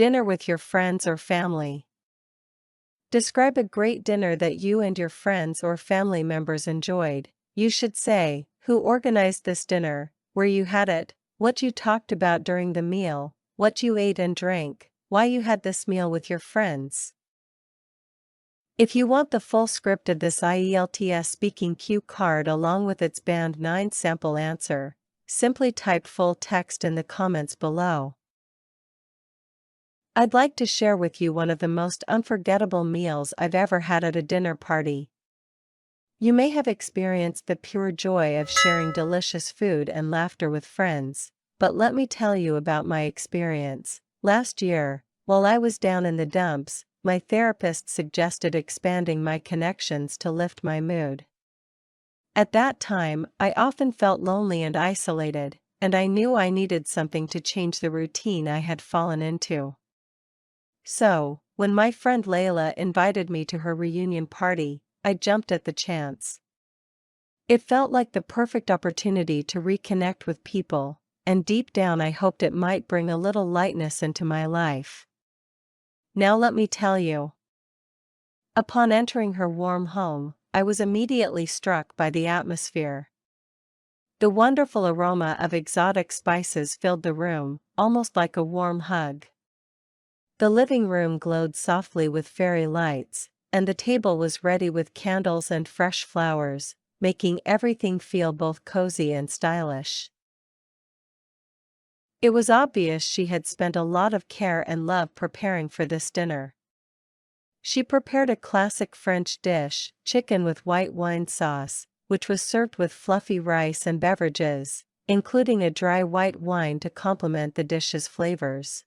Dinner with your friends or family. Describe a great dinner that you and your friends or family members enjoyed. You should say, who organized this dinner, where you had it, what you talked about during the meal, what you ate and drank, why you had this meal with your friends. If you want the full script of this IELTS speaking cue card along with its Band 9 sample answer, simply type full text in the comments below. I'd like to share with you one of the most unforgettable meals I've ever had at a dinner party. You may have experienced the pure joy of sharing delicious food and laughter with friends, but let me tell you about my experience. Last year, while I was down in the dumps, my therapist suggested expanding my connections to lift my mood. At that time, I often felt lonely and isolated, and I knew I needed something to change the routine I had fallen into. So, when my friend Layla invited me to her reunion party, I jumped at the chance. It felt like the perfect opportunity to reconnect with people, and deep down I hoped it might bring a little lightness into my life. Now let me tell you. Upon entering her warm home, I was immediately struck by the atmosphere. The wonderful aroma of exotic spices filled the room, almost like a warm hug. The living room glowed softly with fairy lights, and the table was ready with candles and fresh flowers, making everything feel both cozy and stylish. It was obvious she had spent a lot of care and love preparing for this dinner. She prepared a classic French dish, chicken with white wine sauce, which was served with fluffy rice and beverages, including a dry white wine to complement the dish's flavors.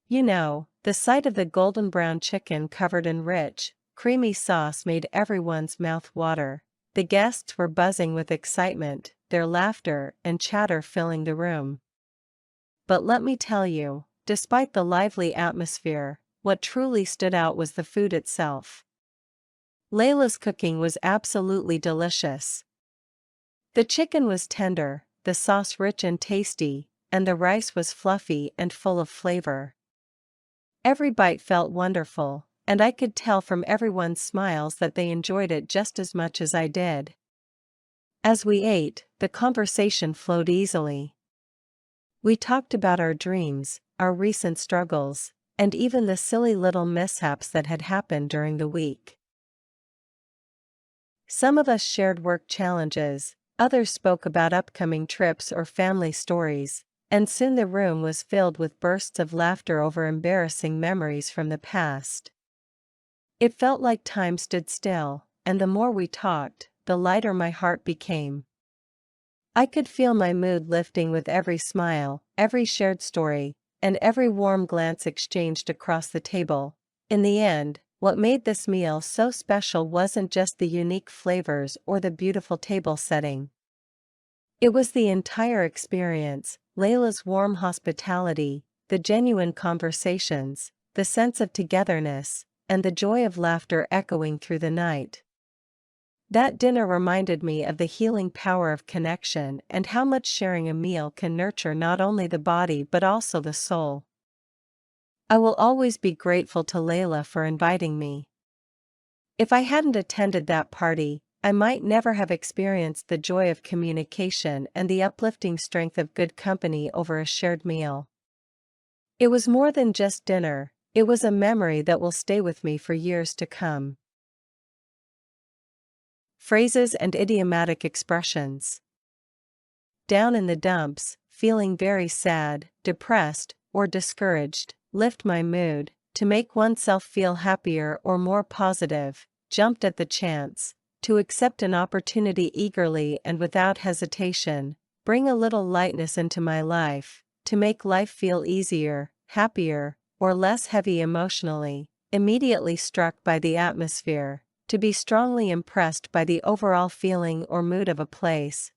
You know, the sight of the golden brown chicken covered in rich, creamy sauce made everyone's mouth water. The guests were buzzing with excitement, their laughter and chatter filling the room. But let me tell you, despite the lively atmosphere, what truly stood out was the food itself. Layla's cooking was absolutely delicious. The chicken was tender, the sauce rich and tasty, and the rice was fluffy and full of flavor. Every bite felt wonderful, and I could tell from everyone's smiles that they enjoyed it just as much as I did. As we ate, the conversation flowed easily. We talked about our dreams, our recent struggles, and even the silly little mishaps that had happened during the week. Some of us shared work challenges, others spoke about upcoming trips or family stories, and soon the room was filled with bursts of laughter over embarrassing memories from the past. It felt like time stood still, and the more we talked, the lighter my heart became. I could feel my mood lifting with every smile, every shared story, and every warm glance exchanged across the table. In the end, what made this meal so special wasn't just the unique flavors or the beautiful table setting. It was the entire experience, Layla's warm hospitality, the genuine conversations, the sense of togetherness, and the joy of laughter echoing through the night. That dinner reminded me of the healing power of connection and how much sharing a meal can nurture not only the body but also the soul. I will always be grateful to Layla for inviting me. If I hadn't attended that party, I might never have experienced the joy of communication and the uplifting strength of good company over a shared meal. It was more than just dinner, it was a memory that will stay with me for years to come. Phrases and idiomatic expressions. Down in the dumps, feeling very sad, depressed, or discouraged. Lift my mood, to make oneself feel happier or more positive. Jumped at the chance, to accept an opportunity eagerly and without hesitation. Bring a little lightness into my life, to make life feel easier, happier, or less heavy emotionally. Immediately struck by the atmosphere, to be strongly impressed by the overall feeling or mood of a place.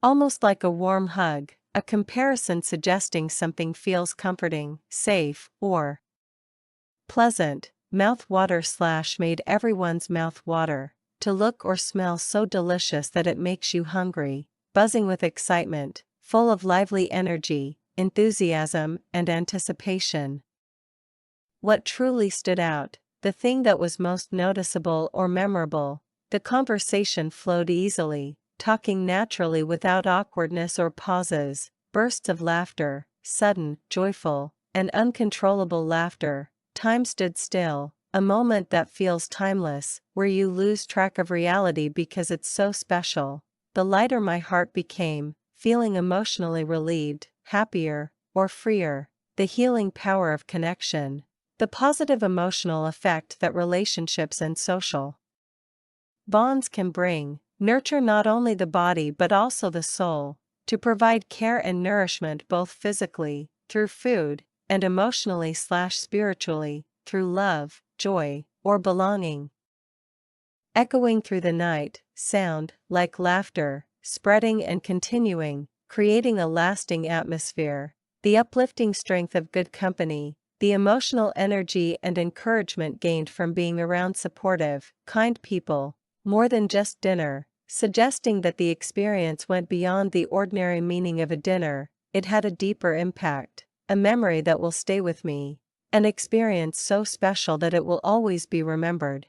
Almost like a warm hug, a comparison suggesting something feels comforting, safe, or pleasant. Mouth water / made everyone's mouth water, to look or smell so delicious that it makes you hungry. Buzzing with excitement, full of lively energy, enthusiasm, and anticipation. What truly stood out, the thing that was most noticeable or memorable, the conversation flowed easily, talking naturally without awkwardness or pauses, bursts of laughter, sudden, joyful, and uncontrollable laughter. Time stood still, a moment that feels timeless, where you lose track of reality because it's so special. The lighter my heart became, feeling emotionally relieved, happier, or freer, the healing power of connection, the positive emotional effect that relationships and social bonds can bring, nurture not only the body but also the soul, to provide care and nourishment both physically, through food, and emotionally/spiritually, through love, joy, or belonging. Echoing through the night, sound, like laughter, spreading and continuing, creating a lasting atmosphere. The uplifting strength of good company, the emotional energy and encouragement gained from being around supportive, kind people, more than just dinner, suggesting that the experience went beyond the ordinary meaning of a dinner. It had a deeper impact, a memory that will stay with me, an experience so special that it will always be remembered.